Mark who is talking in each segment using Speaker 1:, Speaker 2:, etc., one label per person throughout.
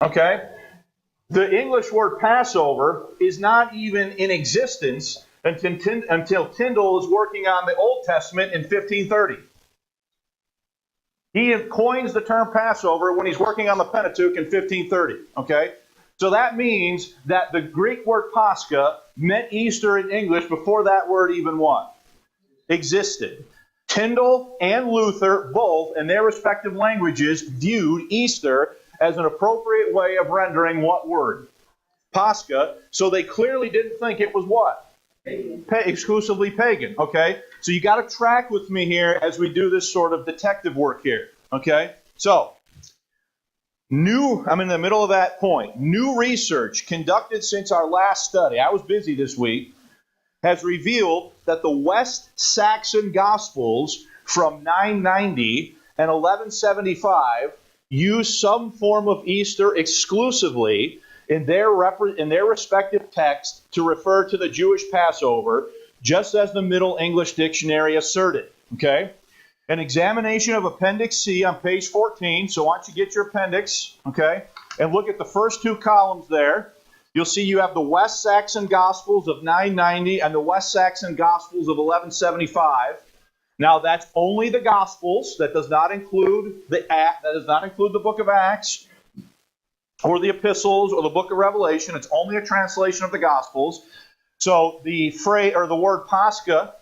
Speaker 1: Okay? The English word Passover is not even in existence until Tyndale is working on the Old Testament in 1530. He coins the term Passover when he's working on the Pentateuch in 1530. Okay? So that means that the Greek word Pascha meant Easter in English before that word even what? Existed. Tyndale and Luther both, in their respective languages, viewed Easter as an appropriate way of rendering what word? Pascha. So they clearly didn't think it was what? Exclusively pagan. Okay? So you got to track with me here as we do this sort of detective work here. Okay? So, I'm in the middle of that point. New research conducted since our last study, I was busy this week, has revealed that the West Saxon Gospels from 990 and 1175 use some form of Easter exclusively in their respective texts to refer to the Jewish Passover, just as the Middle English Dictionary asserted. Okay? An examination of Appendix C on page 14. So why don't you get your appendix, okay, and look at the first two columns there. You'll see you have the West Saxon Gospels of 990 and the West Saxon Gospels of 1175. Now that's only the Gospels. That does not include the book of Acts or the epistles or the book of Revelation. It's only a translation of the Gospels. So the phrase or the word Pascha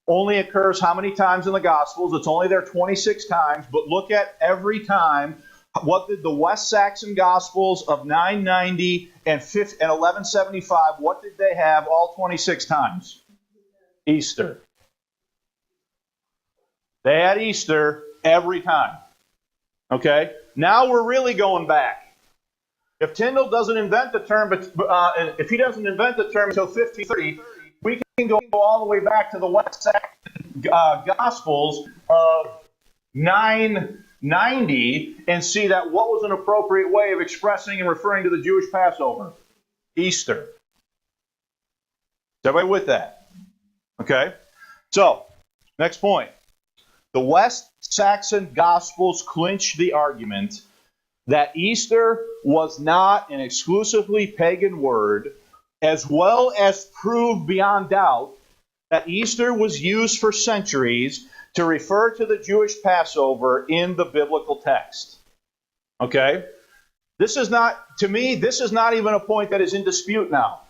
Speaker 1: only occurs how many times in the Gospels? It's only there 26 times, but look at every time. What did the West Saxon Gospels of 990 and 1175, what did they have all 26 times? Easter. They had Easter every time. Okay? Now we're really going back. If Tyndale doesn't invent the term, if he doesn't invent the term until 1530, we can go all the way back to the West Saxon Gospels of 990 and see that what was an appropriate way of expressing and referring to the Jewish Passover? Easter. Is everybody with that? Okay? So, next point. The West Saxon Gospels clinch the argument that Easter was not an exclusively pagan word, as well as prove beyond doubt that Easter was used for centuries to refer to the Jewish Passover in the biblical text. Okay? This is not even a point that is in dispute now.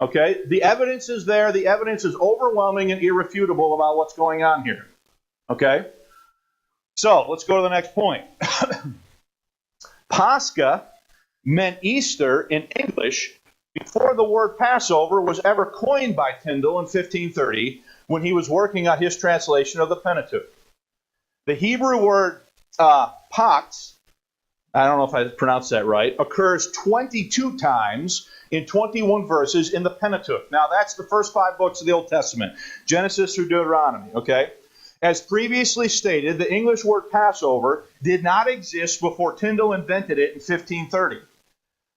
Speaker 1: Okay? The evidence is there. The evidence is overwhelming and irrefutable about what's going on here. Okay? So, let's go to the next point. Pascha meant Easter in English before the word Passover was ever coined by Tyndale in 1530 when he was working on his translation of the Pentateuch. The Hebrew word pax, I don't know if I pronounced that right, occurs 22 times in 21 verses in the Pentateuch. Now that's the first 5 books of the Old Testament, Genesis through Deuteronomy, okay? As previously stated, the English word Passover did not exist before Tyndale invented it in 1530.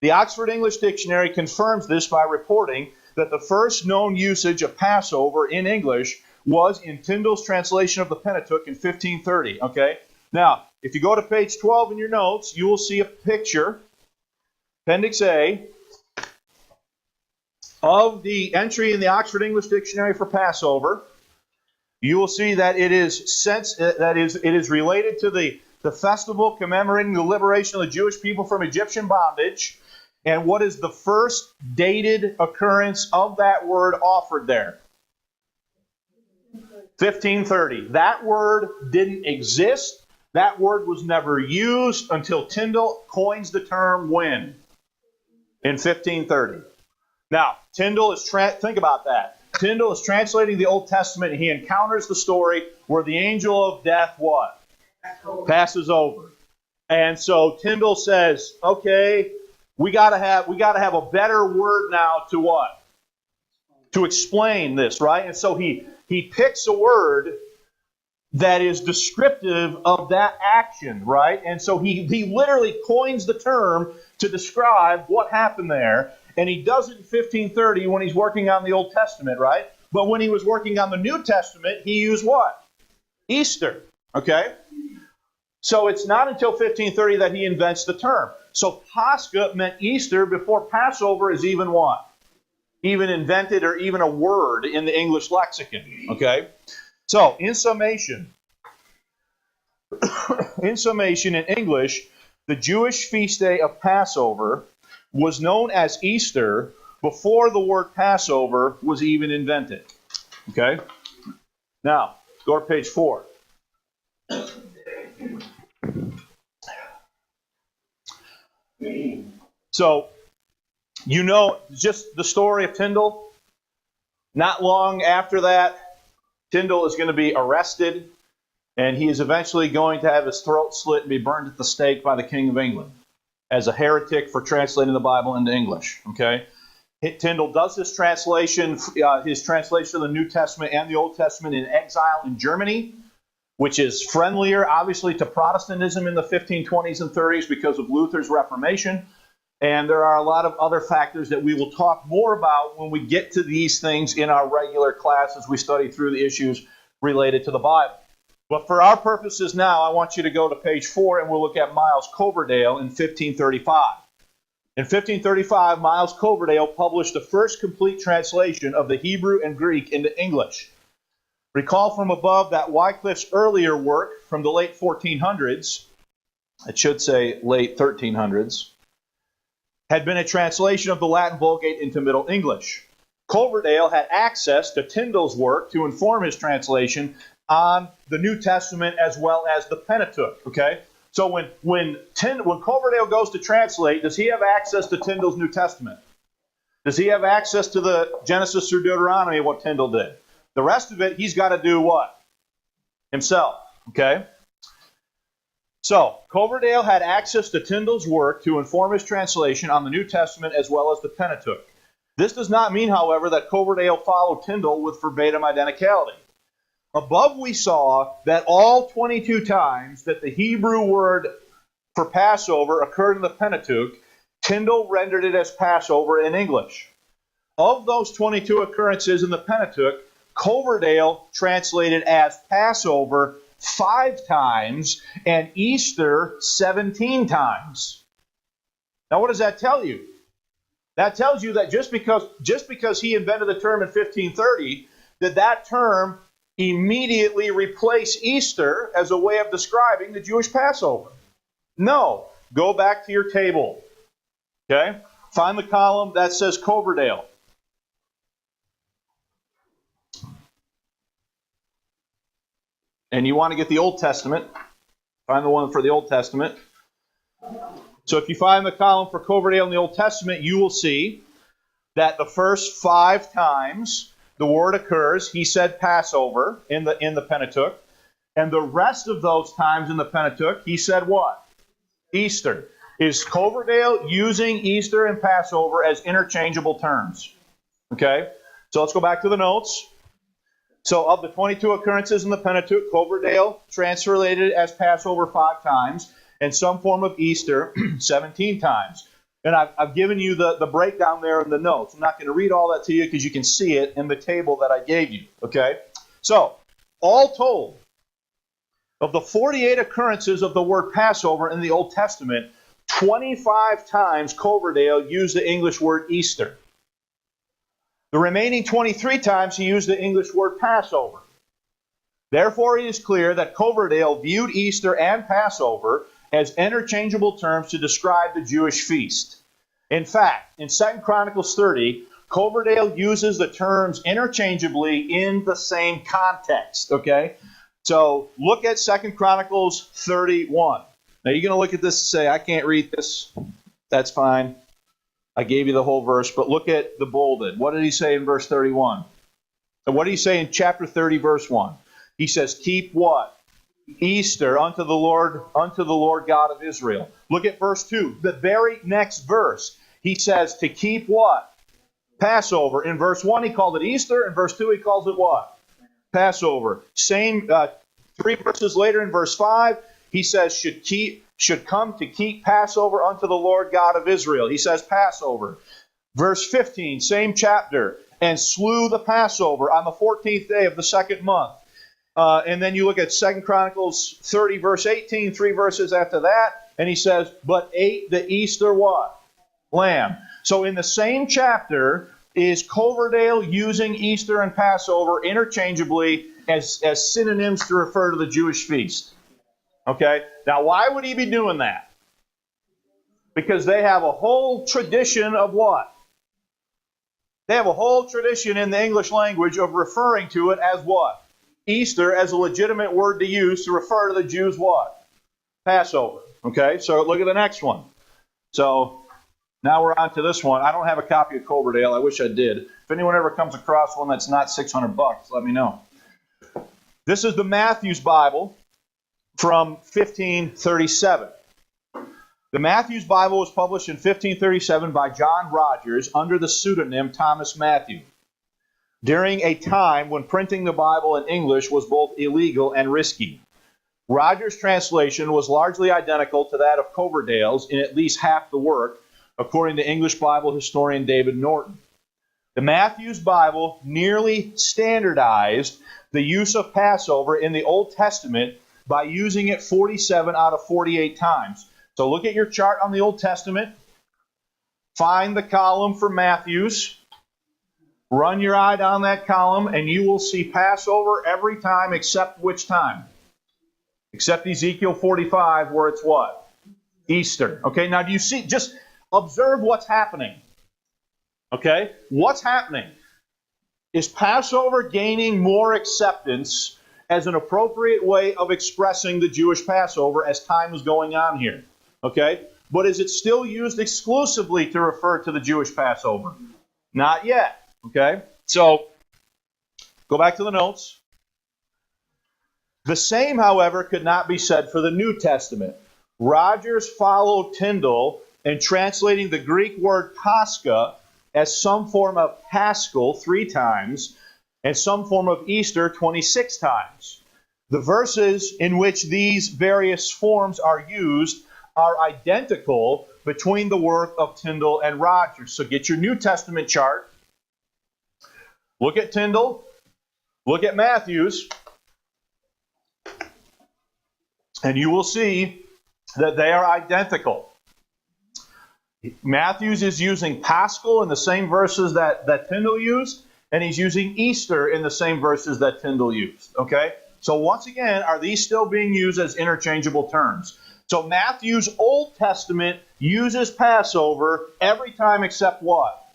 Speaker 1: The Oxford English Dictionary confirms this by reporting that the first known usage of Passover in English was in Tyndale's translation of the Pentateuch in 1530. Okay? Now, if you go to page 12 in your notes, you will see a picture, Appendix A, of the entry in the Oxford English Dictionary for Passover. You will see that it is related to the festival commemorating the liberation of the Jewish people from Egyptian bondage. And what is the first dated occurrence of that word offered there? 1530. That word didn't exist. That word was never used until Tyndale coins the term when? In 1530. Now, Tyndale is, think about that. Tyndale is translating the Old Testament and he encounters the story where the angel of death what? Passes over. And so Tyndale says, okay, we gotta have a better word now to what? To explain this, right? And so he picks a word that is descriptive of that action, right? And so he literally coins the term to describe what happened there. And he does it in 1530 when he's working on the Old Testament, right? But when he was working on the New Testament, he used what? Easter, okay? So it's not until 1530 that he invents the term. So Pascha meant Easter before Passover is even what? Even invented or even a word in the English lexicon. Okay? So, in summation, in English, the Jewish feast day of Passover was known as Easter before the word Passover was even invented. Okay? Now, go to page 4. So, you know just the story of Tyndall. Not long after that, Tyndall is going to be arrested, and he is eventually going to have his throat slit and be burned at the stake by the King of England as a heretic for translating the Bible into English. Okay? Tyndall does this translation, his translation of the New Testament and the Old Testament in exile in Germany, which is friendlier, obviously, to Protestantism in the 1520s and 30s because of Luther's Reformation. And there are a lot of other factors that we will talk more about when we get to these things in our regular class as we study through the issues related to the Bible. But for our purposes now, I want you to go to page 4 and we'll look at Miles Coverdale in 1535. In 1535, Miles Coverdale published the first complete translation of the Hebrew and Greek into English. Recall from above that Wycliffe's earlier work from the late 1400s, it should say late 1300s, had been a translation of the Latin Vulgate into Middle English. Coverdale had access to Tyndall's work to inform his translation on the New Testament as well as the Pentateuch. Okay? So when Coverdale goes to translate, does he have access to Tyndall's New Testament? Does he have access to the Genesis through Deuteronomy, what Tyndall did? The rest of it, he's got to do what? Himself. Okay? So, Coverdale had access to Tyndall's work to inform his translation on the New Testament as well as the Pentateuch. This does not mean, however, that Coverdale followed Tyndall with verbatim identicality. Above we saw that all 22 times that the Hebrew word for Passover occurred in the Pentateuch, Tyndall rendered it as Passover in English. Of those 22 occurrences in the Pentateuch, Coverdale translated as Passover 5 times and Easter 17 times. Now what does that tell you? That tells you that just because he invented the term in 1530, that term immediately replaced Easter as a way of describing the Jewish Passover. No. Go back to your table. Okay? Find the column that says Coverdale. And you want to get the Old Testament. Find the one for the Old Testament. So if you find the column for Coverdale in the Old Testament, you will see that the first 5 times the word occurs, he said Passover in the Pentateuch. And the rest of those times in the Pentateuch, he said what? Easter. Is Coverdale using Easter and Passover as interchangeable terms? Okay? So let's go back to the notes. So of the 22 occurrences in the Pentateuch, Coverdale translated it as Passover 5 times and some form of Easter 17 times. And I've given you the breakdown there in the notes. I'm not going to read all that to you because you can see it in the table that I gave you. Okay? So, all told, of the 48 occurrences of the word Passover in the Old Testament, 25 times Coverdale used the English word Easter. The remaining 23 times he used the English word Passover. Therefore, it is clear that Coverdale viewed Easter and Passover as interchangeable terms to describe the Jewish feast. In fact, in 2 Chronicles 30, Coverdale uses the terms interchangeably in the same context. Okay? So, look at 2 Chronicles 31. Now, you're going to look at this and say, I can't read this. That's fine. I gave you the whole verse, but look at the bolded. What did he say in verse 31? And what did he say in chapter 30, verse 1? He says, keep what? Easter unto the Lord God of Israel. Look at verse 2. The very next verse, he says to keep what? Passover. In verse 1, he called it Easter. In verse 2, he calls it what? Passover. Same 3 verses later in verse 5, he says should come to keep Passover unto the Lord God of Israel. He says Passover. Verse 15, same chapter. And slew the Passover on the 14th day of the 2nd month. And then you look at 2 Chronicles 30, verse 18, 3 verses after that, and he says, but ate the Easter what? Lamb. So in the same chapter is Coverdale using Easter and Passover interchangeably as synonyms to refer to the Jewish feast. Okay? Now, why would he be doing that? Because they have a whole tradition of what? They have a whole tradition in the English language of referring to it as what? Easter as a legitimate word to use to refer to the Jews' what? Passover. Okay? So look at the next one. So now we're on to this one. I don't have a copy of Coverdale. I wish I did. If anyone ever comes across one that's not $600, let me know. This is the Matthew's Bible from 1537. The Matthew's Bible was published in 1537 by John Rogers under the pseudonym Thomas Matthew, during a time when printing the Bible in English was both illegal and risky. Rogers' translation was largely identical to that of Coverdale's in at least half the work, according to English Bible historian David Norton. The Matthew's Bible nearly standardized the use of Passover in the Old Testament by using it 47 out of 48 times. So look at your chart on the Old Testament. Find the column for Matthew's. Run your eye down that column, and you will see Passover every time except which time? Except Ezekiel 45, where it's what? Easter. Okay, now do you see? Just observe what's happening. Okay? What's happening? Is Passover gaining more acceptance as an appropriate way of expressing the Jewish Passover as time is going on here? Okay? But is it still used exclusively to refer to the Jewish Passover? Not yet. Okay? So, go back to the notes. The same, however, could not be said for the New Testament. Rogers followed Tyndale in translating the Greek word Pascha as some form of Paschal 3 times and some form of Easter 26 times. The verses in which these various forms are used are identical between the work of Tyndale and Rogers. So get your New Testament chart. Look at Tyndale. Look at Matthew's. And you will see that they are identical. Matthew's is using Paschal in the same verses that Tyndale used, and he's using Easter in the same verses that Tyndale used. Okay? So once again, are these still being used as interchangeable terms? So Matthew's Old Testament uses Passover every time except what?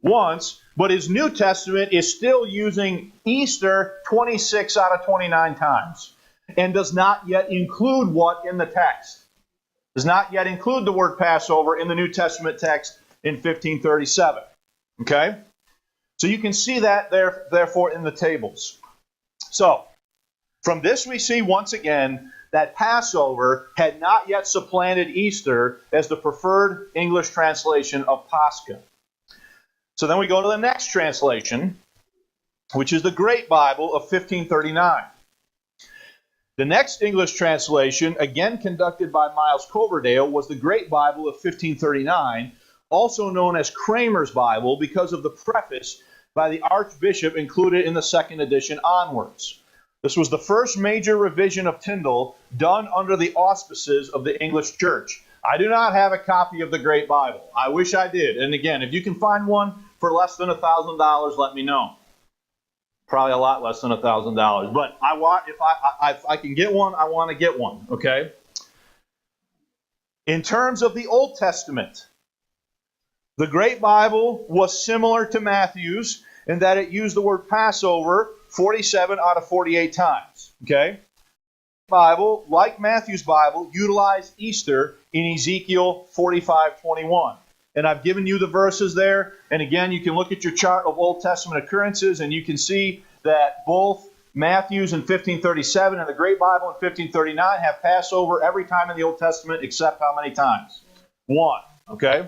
Speaker 1: Once. But his New Testament is still using Easter 26 out of 29 times. And does not yet include what in the text? Does not yet include the word Passover in the New Testament text in 1537. Okay? So you can see that there, therefore, in the tables. So, from this we see once again that Passover had not yet supplanted Easter as the preferred English translation of Pascha. So then we go to the next translation, which is the Great Bible of 1539. The next English translation, again conducted by Miles Coverdale, was the Great Bible of 1539, also known as Kramer's Bible because of the preface by the Archbishop included in the second edition onwards. This was the first major revision of Tyndale done under the auspices of the English Church. I do not have a copy of the Great Bible. I wish I did. And again, if you can find one for less than $1,000, let me know. Probably a lot less than $1,000. But if I can get one, I want to get one. Okay? In terms of the Old Testament, the Great Bible was similar to Matthew's in that it used the word Passover 47 out of 48 times. Okay? The Bible, like Matthew's Bible, utilized Easter in Ezekiel 45:21. And I've given you the verses there. And again, you can look at your chart of Old Testament occurrences, and you can see that both Matthew's in 1537 and the Great Bible in 1539 have Passover every time in the Old Testament, except how many times? 1. Okay?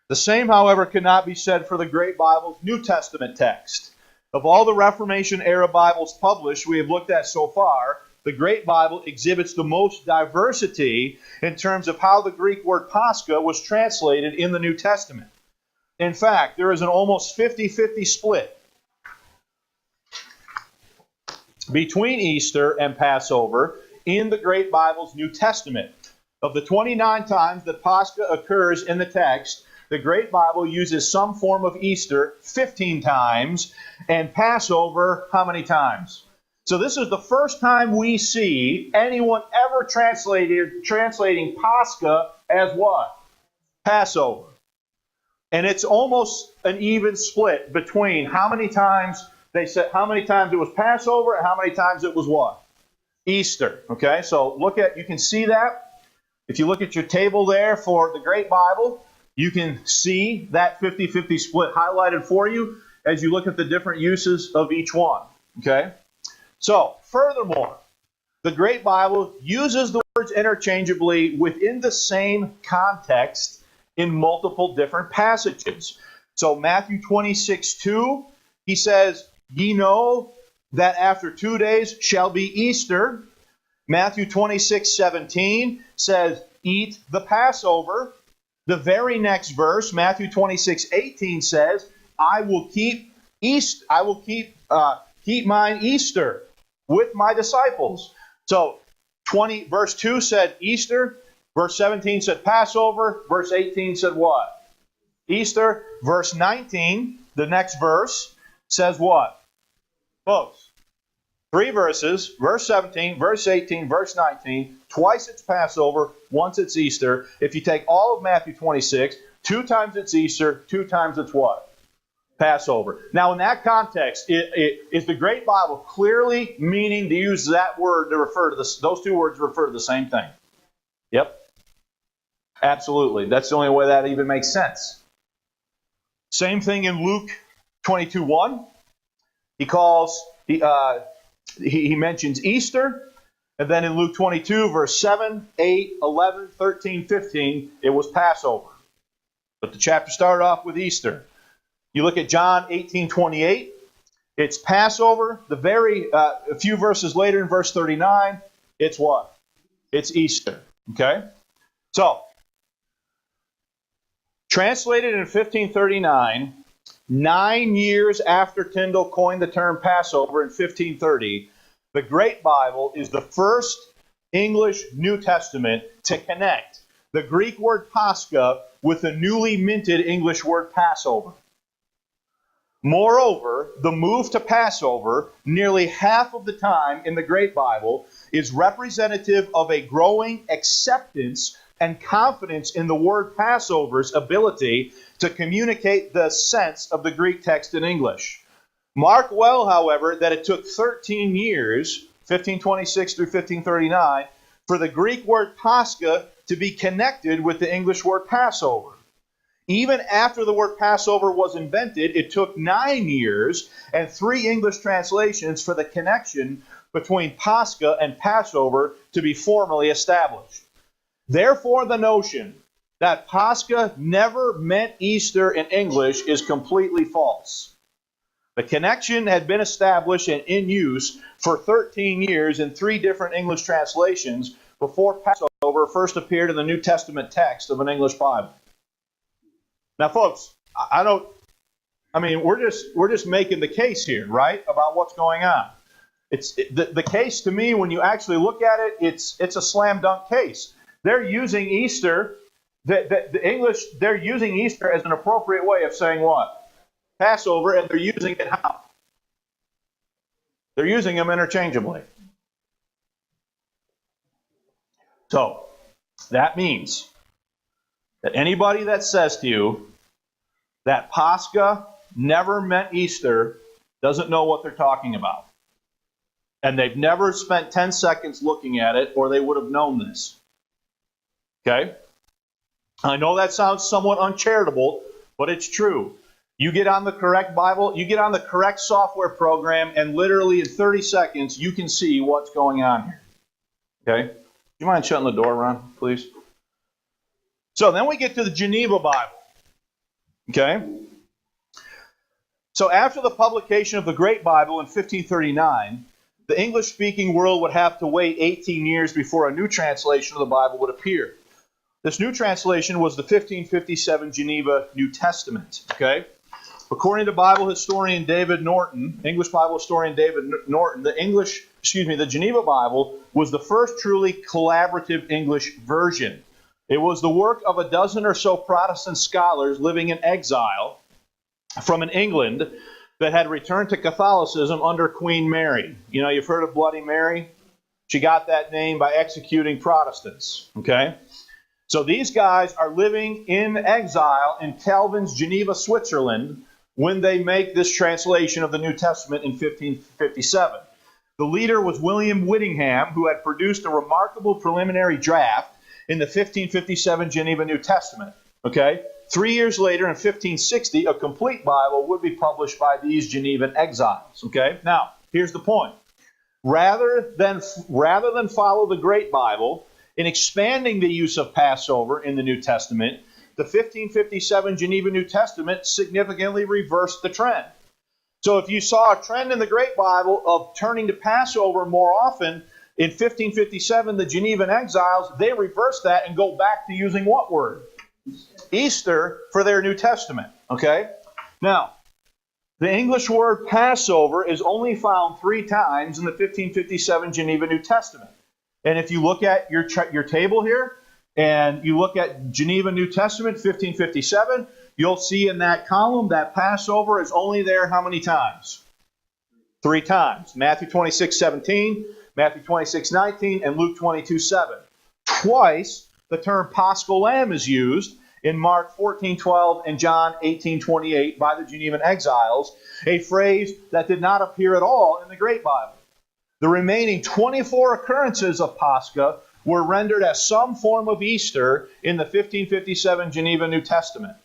Speaker 1: The same, however, could not be said for the Great Bible's New Testament text. Of all the Reformation-era Bibles published we have looked at so far, the Great Bible exhibits the most diversity in terms of how the Greek word Pascha was translated in the New Testament. In fact, there is an almost 50-50 split between Easter and Passover in the Great Bible's New Testament. Of the 29 times that Pascha occurs in the text, the Great Bible uses some form of Easter 15 times, and Passover how many times? So this is the first time we see anyone ever translating Pascha as what? Passover. And it's almost an even split between how many times they said, how many times it was Passover and how many times it was what? Easter. Okay, so you can see that. If you look at your table there for the Great Bible, you can see that 50-50 split highlighted for you as you look at the different uses of each one. Okay? So, furthermore, the Great Bible uses the words interchangeably within the same context in multiple different passages. So, Matthew 26:2, he says, "Ye know that after 2 days shall be Easter." Matthew 26:17 says, "Eat the Passover." The very next verse, Matthew 26:18 says, "I will keep mine Easter with my disciples." So verse 2 said Easter, verse 17 said Passover, verse 18 said what? Easter. Verse 19, the next verse, says what? Folks, 3 verses, verse 17, verse 18, verse 19, twice it's Passover, once it's Easter. If you take all of Matthew 26, 2 times it's Easter, 2 times it's what? Passover. Now, in that context, is the Great Bible clearly meaning to use that word to refer to this? Those 2 words refer to the same thing. Yep. Absolutely. That's the only way that even makes sense. Same thing in Luke 22:1. He mentions Easter, and then in Luke 22, verse 7, 8, 11, 13, 15, it was Passover. But the chapter started off with Easter. You look at John 18:28, it's Passover. A few verses later in verse 39, it's what? It's Easter. Okay? So, translated in 1539, 9 years after Tyndale coined the term Passover in 1530, the Great Bible is the first English New Testament to connect the Greek word Pascha with the newly minted English word Passover. Moreover, the move to Passover, nearly half of the time in the Great Bible, is representative of a growing acceptance and confidence in the word Passover's ability to communicate the sense of the Greek text in English. Mark well, however, that it took 13 years, 1526 through 1539, for the Greek word Pascha to be connected with the English word Passover. Even after the word Passover was invented, it took 9 years and 3 English translations for the connection between Pascha and Passover to be formally established. Therefore, the notion that Pascha never meant Easter in English is completely false. The connection had been established and in use for 13 years in 3 different English translations before Passover first appeared in the New Testament text of an English Bible. Now, folks, we're just making the case here, right, about what's going on. The case to me, when you actually look at it, it's a slam dunk case. They're using Easter, the English, they're using Easter as an appropriate way of saying what? Passover, and they're using it how? They're using them interchangeably. So, that means that anybody that says to you that Pascha never meant Easter doesn't know what they're talking about. And they've never spent 10 seconds looking at it, or they would have known this. Okay? I know that sounds somewhat uncharitable, but it's true. You get on the correct Bible, you get on the correct software program, and literally in 30 seconds, you can see what's going on here. Okay? Do you mind shutting the door, Ron, please? So then we get to the Geneva Bible. Okay? So after the publication of the Great Bible in 1539, the English-speaking world would have to wait 18 years before a new translation of the Bible would appear. This new translation was the 1557 Geneva New Testament. Okay? According to Bible historian David Norton, English Bible historian David Norton, the Geneva Bible was the first truly collaborative English version. It was the work of a dozen or so Protestant scholars living in exile from England that had returned to Catholicism under Queen Mary. You know, you've heard of Bloody Mary? She got that name by executing Protestants. Okay? So these guys are living in exile in Calvin's Geneva, Switzerland, when they make this translation of the New Testament in 1557. The leader was William Whittingham, who had produced a remarkable preliminary draft in the 1557 Geneva New Testament. Okay? 3 years later, in 1560, a complete Bible would be published by these Genevan exiles. Okay? Now, here's the point. Rather than follow the Great Bible in expanding the use of Passover in the New Testament, the 1557 Geneva New Testament significantly reversed the trend. So if you saw a trend in the Great Bible of turning to Passover more often, in 1557, the Genevan exiles, they reverse that and go back to using what word? Easter for their New Testament. Okay? Now, the English word Passover is only found 3 times in the 1557 Geneva New Testament. And if you look at your table here, and you look at Geneva New Testament, 1557, you'll see in that column that Passover is only there how many times? 3 times. Matthew 26:17, Matthew 26:19, and Luke 22:7. Twice the term Paschal Lamb is used in Mark 14:12 and John 18:28 by the Genevan exiles, a phrase that did not appear at all in the Great Bible. The remaining 24 occurrences of Pascha were rendered as some form of Easter in the 1557 Geneva New Testament.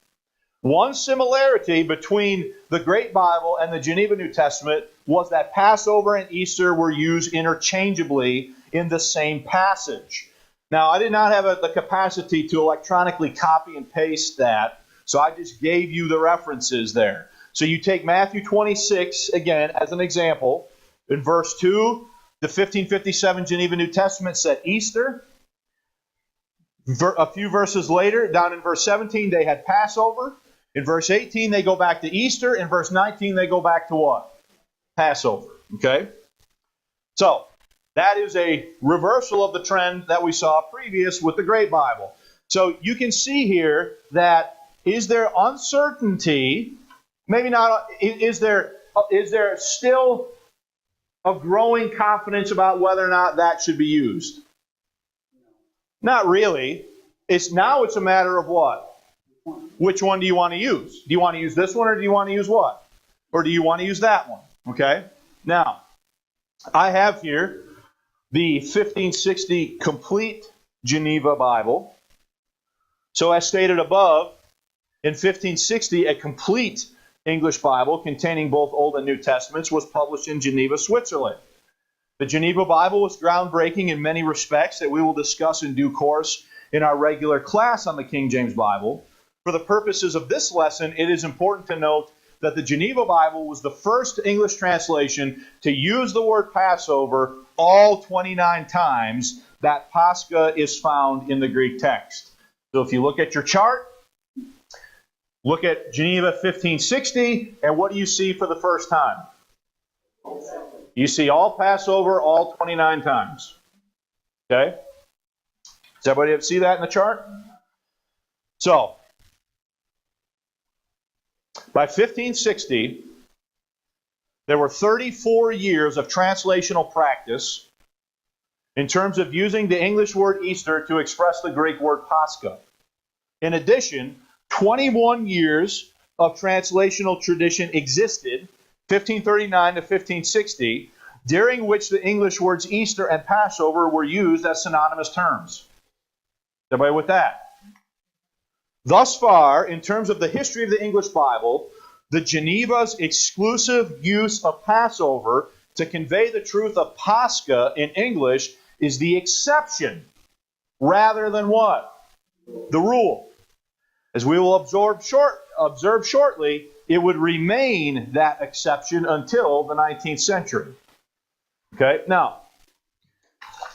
Speaker 1: One similarity between the Great Bible and the Geneva New Testament was that Passover and Easter were used interchangeably in the same passage. Now, I did not have the capacity to electronically copy and paste that, so I just gave you the references there. So you take Matthew 26, again, as an example. In verse 2, the 1557 Geneva New Testament said Easter. A few verses later, down in verse 17, they had Passover. In verse 18, they go back to Easter. In verse 19, they go back to what? Passover. Okay? So, that is a reversal of the trend that we saw previous with the Great Bible. So, you can see here that is there uncertainty? Maybe not. Is there still a growing confidence about whether or not that should be used? Not really. It's a matter of what? Which one do you want to use? Do you want to use this one, or do you want to use what? Or do you want to use that one? Okay? Now, I have here the 1560 Complete Geneva Bible. So as stated above, in 1560, a complete English Bible containing both Old and New Testaments was published in Geneva, Switzerland. The Geneva Bible was groundbreaking in many respects that we will discuss in due course in our regular class on the King James Bible. For the purposes of this lesson, it is important to note that the Geneva Bible was the first English translation to use the word Passover all 29 times that Pascha is found in the Greek text. So if you look at your chart, look at Geneva 1560, and what do you see for the first time? You see all Passover all 29 times. Okay? Does everybody see that in the chart? So, by 1560, there were 34 years of translational practice in terms of using the English word Easter to express the Greek word Pascha. In addition, 21 years of translational tradition existed, 1539 to 1560, during which the English words Easter and Passover were used as synonymous terms. Everybody with that? Thus far, in terms of the history of the English Bible, the Geneva's exclusive use of Passover to convey the truth of Pascha in English is the exception rather than what? The rule. As we will observe shortly, it would remain that exception until the 19th century. Okay? Now,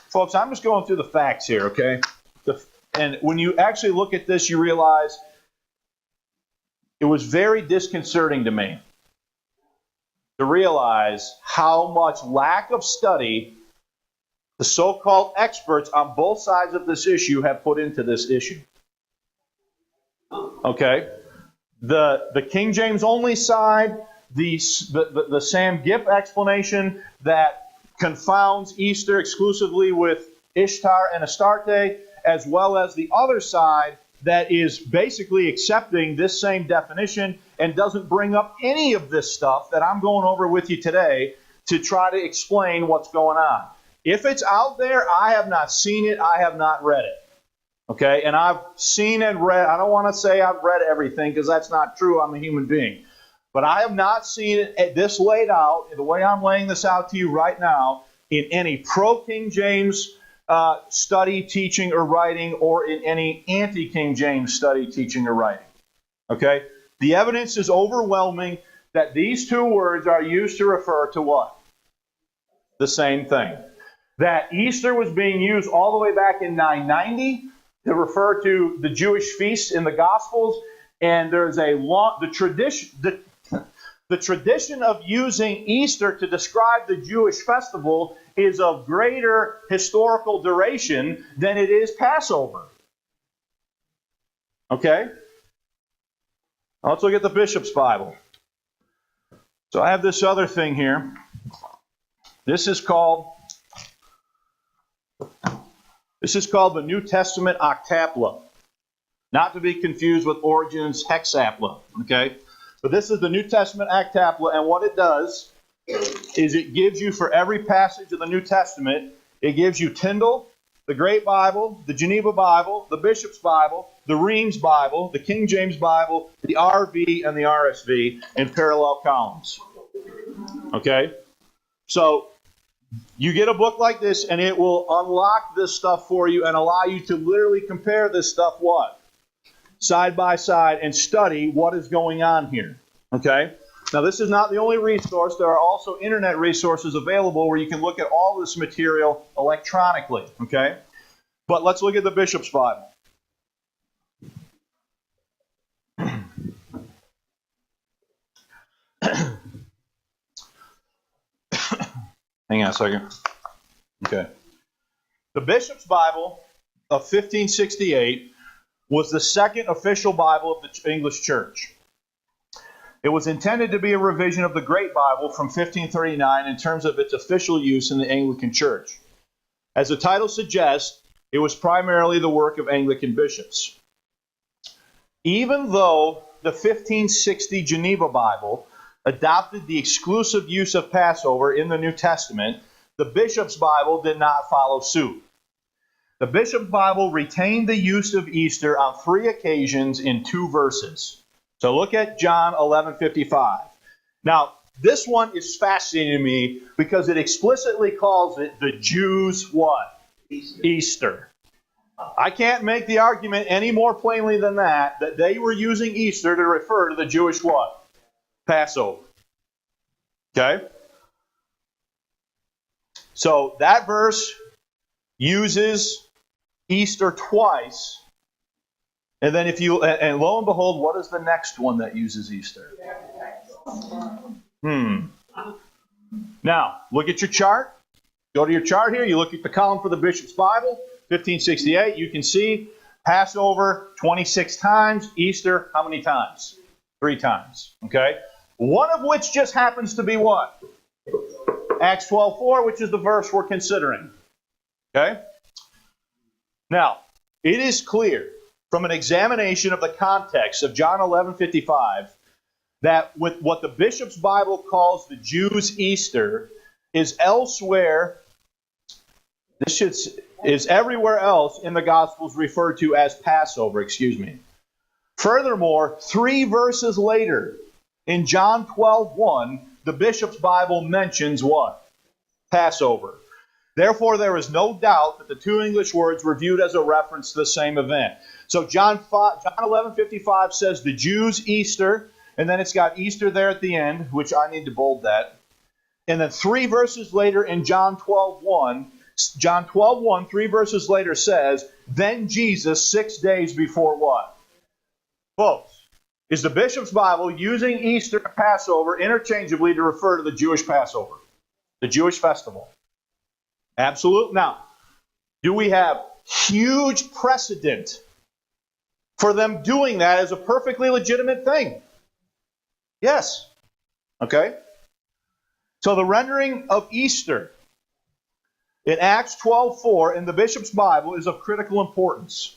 Speaker 1: folks, I'm just going through the facts here, okay? And when you actually look at this, you realize it was very disconcerting to me to realize how much lack of study the so-called experts on both sides of this issue have put into this issue. Okay? The King James only side, the Sam Gipp explanation that confounds Easter exclusively with Ishtar and Astarte, as well as the other side that is basically accepting this same definition and doesn't bring up any of this stuff that I'm going over with you today to try to explain what's going on. If it's out there, I have not seen it, I have not read it. Okay, and I've seen and read, I don't want to say I've read everything because that's not true, I'm a human being. But I have not seen it this laid out, the way I'm laying this out to you right now, in any pro-King James study, teaching, or writing, or in any anti-King James study, teaching, or writing. Okay? The evidence is overwhelming that these two words are used to refer to what? The same thing. That Easter was being used all the way back in 990 to refer to the Jewish feasts in the Gospels, and there's a long the tradition of using Easter to describe the Jewish festival is of greater historical duration than it is Passover. Okay? Let's look at the Bishop's Bible. So I have this other thing here. This is called the New Testament Octapla. Not to be confused with Origen's Hexapla. Okay? But this is the New Testament Octapla, and what it does is it gives you, for every passage of the New Testament, it gives you Tyndale, the Great Bible, the Geneva Bible, the Bishop's Bible, the Reims Bible, the King James Bible, the RV, and the RSV in parallel columns. Okay? So, you get a book like this, and it will unlock this stuff for you and allow you to literally compare this stuff, what? Side by side, and study what is going on here. Okay? Now, this is not the only resource. There are also internet resources available where you can look at all this material electronically. Okay? But let's look at the Bishop's Bible. Hang on a second. Okay. The Bishop's Bible of 1568 was the second official Bible of the English Church. It was intended to be a revision of the Great Bible from 1539 in terms of its official use in the Anglican Church. As the title suggests, it was primarily the work of Anglican bishops. Even though the 1560 Geneva Bible adopted the exclusive use of Passover in the New Testament, the Bishop's Bible did not follow suit. The Bishop's Bible retained the use of Easter on 3 occasions in 2 verses. So look at John 11:55. Now, this one is fascinating to me because it explicitly calls it the Jews' what? Easter. I can't make the argument any more plainly than that they were using Easter to refer to the Jewish what? Passover. Okay? So that verse uses Easter twice. And then and lo and behold, what is the next one that uses Easter? Now, look at your chart. Go to your chart here. You look at the column for the Bishop's Bible, 1568. You can see Passover 26 times. Easter, how many times? 3 times. Okay? One of which just happens to be what? Acts 12:4, which is the verse we're considering. Okay? Now, it is clear from an examination of the context of John 11:55 that with what the Bishop's Bible calls the Jews' Easter is elsewhere, is everywhere else in the Gospels referred to as Passover, Furthermore, 3 verses later, in John 12:1, the Bishop's Bible mentions what? Passover. Therefore, there is no doubt that the 2 English words were viewed as a reference to the same event. So John 11:55 says the Jews' Easter, and then it's got Easter there at the end, which I need to bold that. And then 3 verses later in John 12:1, 3 verses later says, then Jesus 6 days before what? Folks, Is the Bishop's Bible using Easter and Passover interchangeably to refer to the Jewish Passover, the Jewish festival? Absolutely. Now, do we have huge precedent for them doing that as a perfectly legitimate thing? Yes. Okay? So the rendering of Easter in Acts 12:4 in the Bishop's Bible is of critical importance.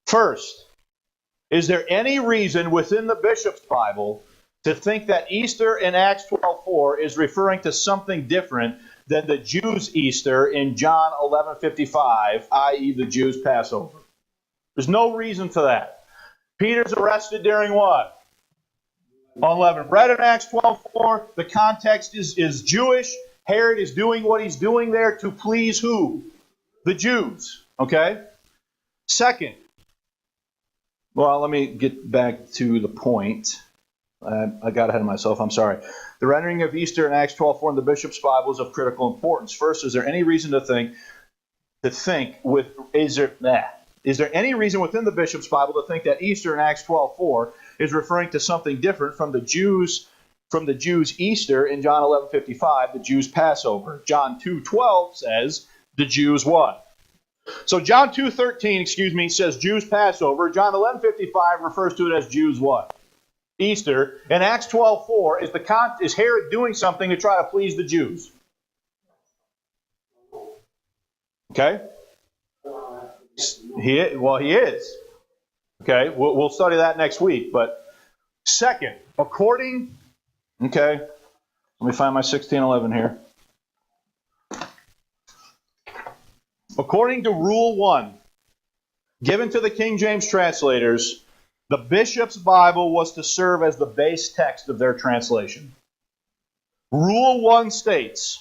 Speaker 1: First, is there any reason within the Bishop's Bible to think that Easter in Acts 12:4 is referring to something different than the Jews' Easter in John 11:55, i.e. the Jews' Passover? There's no reason for that. Peter's arrested during what? Unleavened bread in Acts 12:4. The context is Jewish. Herod is doing what he's doing there to please who? The Jews. Okay? Second, well, let me get back to the point. I got ahead of myself. I'm sorry. The rendering of Easter in Acts 12:4 in the Bishop's Bible is of critical importance. First, is there any reason is there any reason within the Bishop's Bible to think that Easter in Acts 12:4 is referring to something different from the Jews' Easter in John 11:55, the Jews' Passover? John 2:12 says the Jews what? So John 2:13, says Jews' Passover. John 11:55 refers to it as Jews what? Easter. And Acts 12:4 is Herod doing something to try to please the Jews? Okay? He is. Okay, we'll study that next week. But second, let me find my 1611 here. According to Rule 1, given to the King James translators, the Bishop's Bible was to serve as the base text of their translation. Rule 1 states,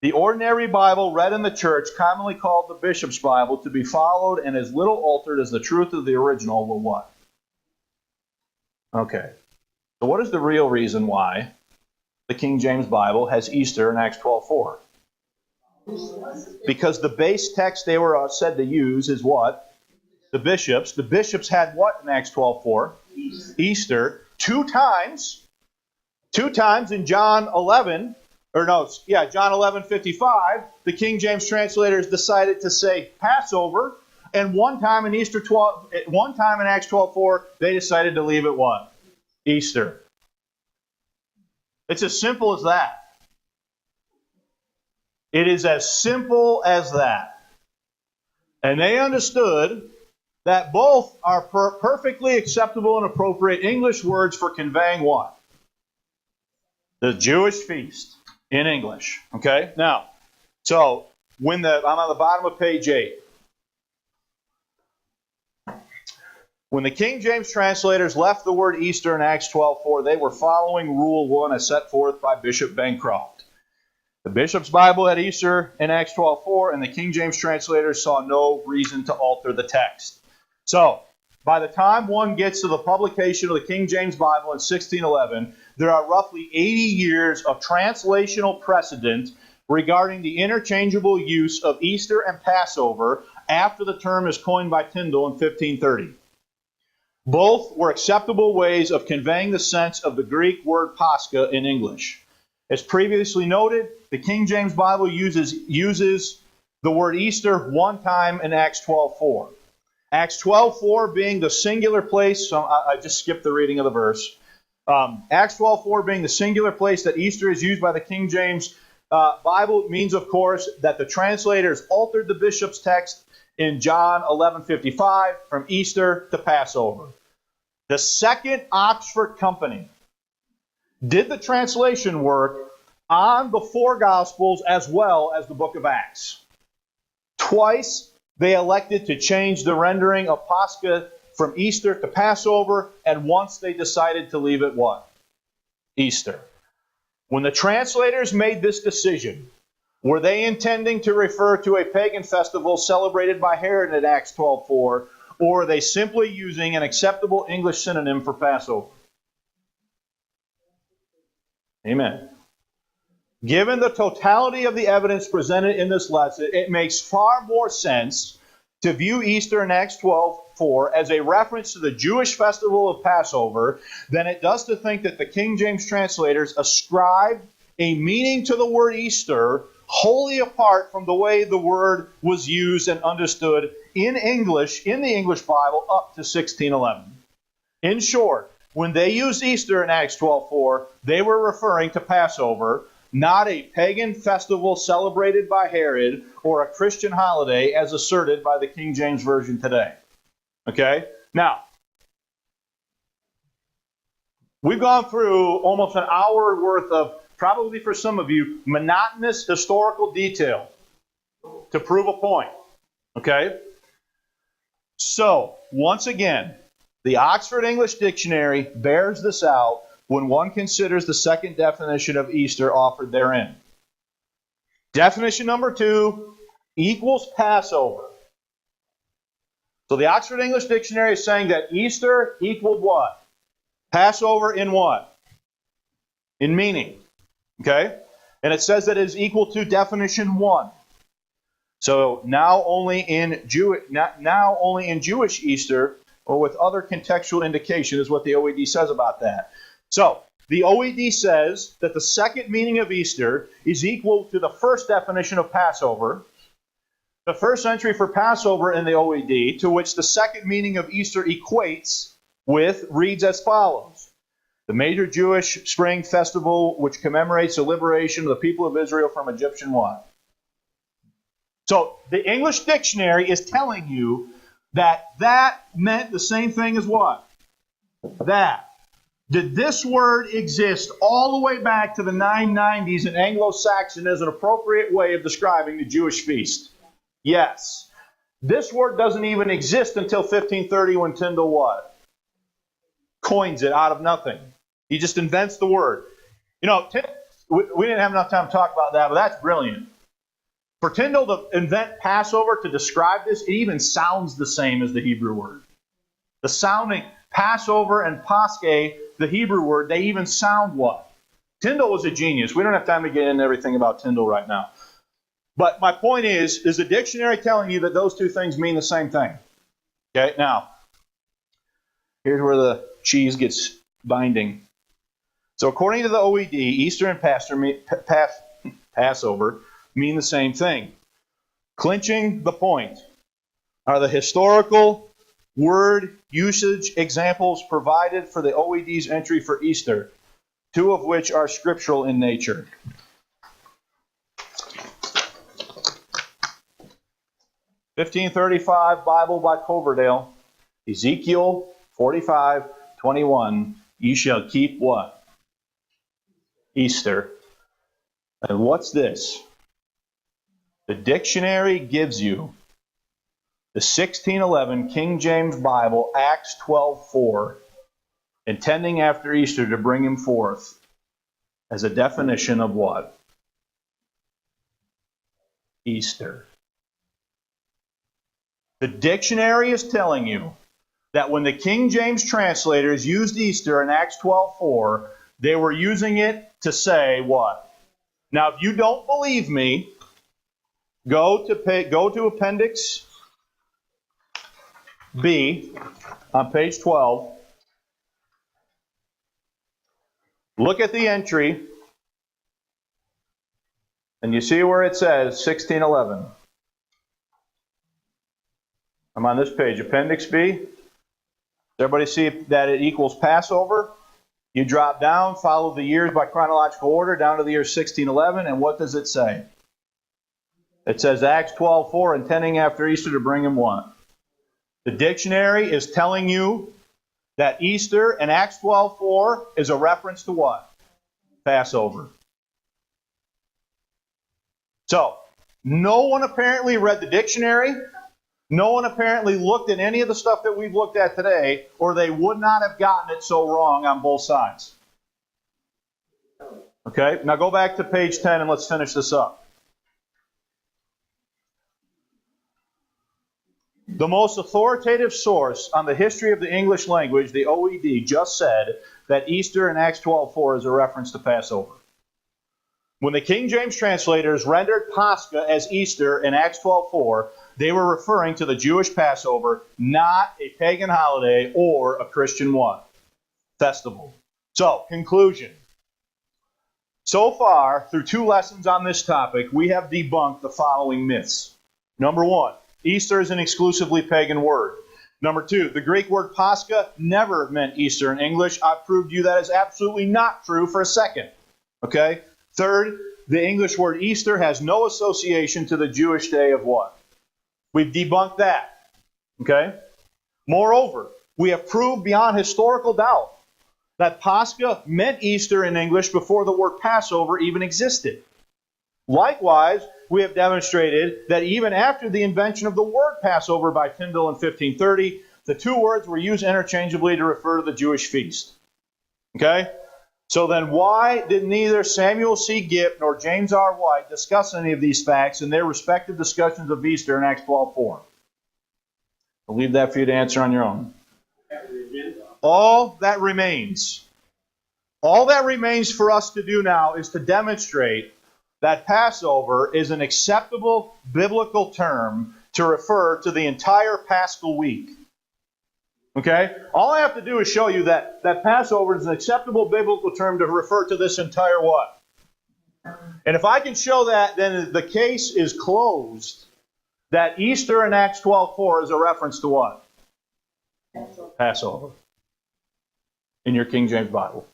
Speaker 1: the ordinary Bible read in the church, commonly called the Bishop's Bible, to be followed and as little altered as the truth of the original will what? Okay. So what is the real reason why the King James Bible has Easter in Acts 12:4? Because the base text they were said to use is what? The bishops. The bishops had what in Acts 12:4? Easter. Two times in John 11:55, the King James translators decided to say Passover, and one time in Acts 12:4, they decided to leave it what? Easter. It's as simple as that. It is as simple as that. And they understood that both are perfectly acceptable and appropriate English words for conveying what? The Jewish feast in English. Okay? Now, so I'm on the bottom of page 8. When the King James translators left the word Easter in Acts 12:4, they were following Rule 1 as set forth by Bishop Bancroft. The Bishop's Bible had Easter in Acts 12:4, and the King James translators saw no reason to alter the text. So, by the time one gets to the publication of the King James Bible in 1611, there are roughly 80 years of translational precedent regarding the interchangeable use of Easter and Passover after the term is coined by Tyndale in 1530. Both were acceptable ways of conveying the sense of the Greek word Pascha in English. As previously noted, the King James Bible uses the word Easter one time in Acts 12:4. Acts 12:4 being the singular place, so I just skipped the reading of the verse. Acts 12:4 being the singular place that Easter is used by the King James Bible means, of course, that the translators altered the bishop's text in John 11:55 from Easter to Passover. The Second Oxford Company did the translation work on the four Gospels as well as the book of Acts. Twice they elected to change the rendering of Pascha from Easter to Passover, and once they decided to leave it what? Easter. When the translators made this decision, were they intending to refer to a pagan festival celebrated by Herod in Acts 12:4, or were they simply using an acceptable English synonym for Passover? Amen. Given the totality of the evidence presented in this lesson, it makes far more sense to view Easter in Acts 12:4 12:4 as a reference to the Jewish festival of Passover than it does to think that the King James translators ascribed a meaning to the word Easter wholly apart from the way the word was used and understood in English, in the English Bible, up to 1611. In short, when they used Easter in Acts 12:4, they were referring to Passover, not a pagan festival celebrated by Herod or a Christian holiday as asserted by the King James Version today. Okay? Now, we've gone through almost an hour worth of, probably for some of you, monotonous historical detail to prove a point. Okay? So, once again, the Oxford English Dictionary bears this out when one considers the second definition of Easter offered therein. Definition number 2 equals Passover. So the Oxford English Dictionary is saying that Easter equaled what? Passover in what? In meaning. Okay? And it says that it is equal to definition 1. So now only in Jewish Easter, or with other contextual indication, is what the OED says about that. So, the OED says that the second meaning of Easter is equal to the first definition of Passover. The first entry for Passover in the OED, to which the second meaning of Easter equates with, reads as follows. The major Jewish spring festival which commemorates the liberation of the people of Israel from Egyptian what? So, the English dictionary is telling you that that meant the same thing as what? That. Did this word exist all the way back to the 990s in Anglo-Saxon as an appropriate way of describing the Jewish feast? Yes. This word doesn't even exist until 1530 when Tyndale what? Coins it out of nothing. He just invents the word. You know, we didn't have enough time to talk about that, but that's brilliant. For Tyndale to invent Passover to describe this, it even sounds the same as the Hebrew word. The sounding, Passover and Paschal, the Hebrew word, they even sound what? Tyndale was a genius. We don't have time to get into everything about Tyndale right now. But my point is the dictionary telling you that those two things mean the same thing? Okay, now, here's where the cheese gets binding. So according to the OED, Easter and Passover mean the same thing. Clinching the point are the historical word usage examples provided for the OED's entry for Easter, 2 of which are scriptural in nature. (1535) Bible by Coverdale, Ezekiel 45:21. Ye shall keep what? Easter. And what's this? The dictionary gives you the 1611 King James Bible, Acts 12:4, intending after Easter to bring him forth as a definition of what? Easter. The dictionary is telling you that when the King James translators used Easter in Acts 12:4, they were using it to say what? Now, if you don't believe me, go to Appendix B on page 12. Look at the entry, and you see where it says 1611. I'm on this page, Appendix B. Does everybody see that it equals Passover? You drop down, follow the years by chronological order down to the year 1611, and what does it say? It says Acts 12:4, intending after Easter to bring him what? The dictionary is telling you that Easter in Acts 12:4 is a reference to what? Passover. So, no one apparently read the dictionary. No one apparently looked at any of the stuff that we've looked at today, or they would not have gotten it so wrong on both sides. Okay, now go back to page 10 and let's finish this up. The most authoritative source on the history of the English language, the OED, just said that Easter in Acts 12:4 is a reference to Passover. When the King James translators rendered Pascha as Easter in Acts 12:4, they were referring to the Jewish Passover, not a pagan holiday or a Christian what? Festival. So, conclusion. So far, through 2 lessons on this topic, we have debunked the following myths. Number 1, Easter is an exclusively pagan word. Number 2, the Greek word Pascha never meant Easter in English. I've proved to you that is absolutely not true for a second. Okay? Third, the English word Easter has no association to the Jewish day of what? We've debunked that. Okay? Moreover, we have proved beyond historical doubt that Pascha meant Easter in English before the word Passover even existed. Likewise, we have demonstrated that even after the invention of the word Passover by Tyndale in 1530, the 2 words were used interchangeably to refer to the Jewish feast. Okay? So then why did neither Samuel C. Gipp nor James R. White discuss any of these facts in their respective discussions of Easter in Acts 12:4? I'll leave that for you to answer on your own. All that remains for us to do now is to demonstrate that Passover is an acceptable biblical term to refer to the entire Paschal week. Okay? All I have to do is show you that Passover is an acceptable biblical term to refer to this entire what? And if I can show that, then the case is closed that Easter in Acts 12:4 is a reference to what? Passover. In your King James Bible.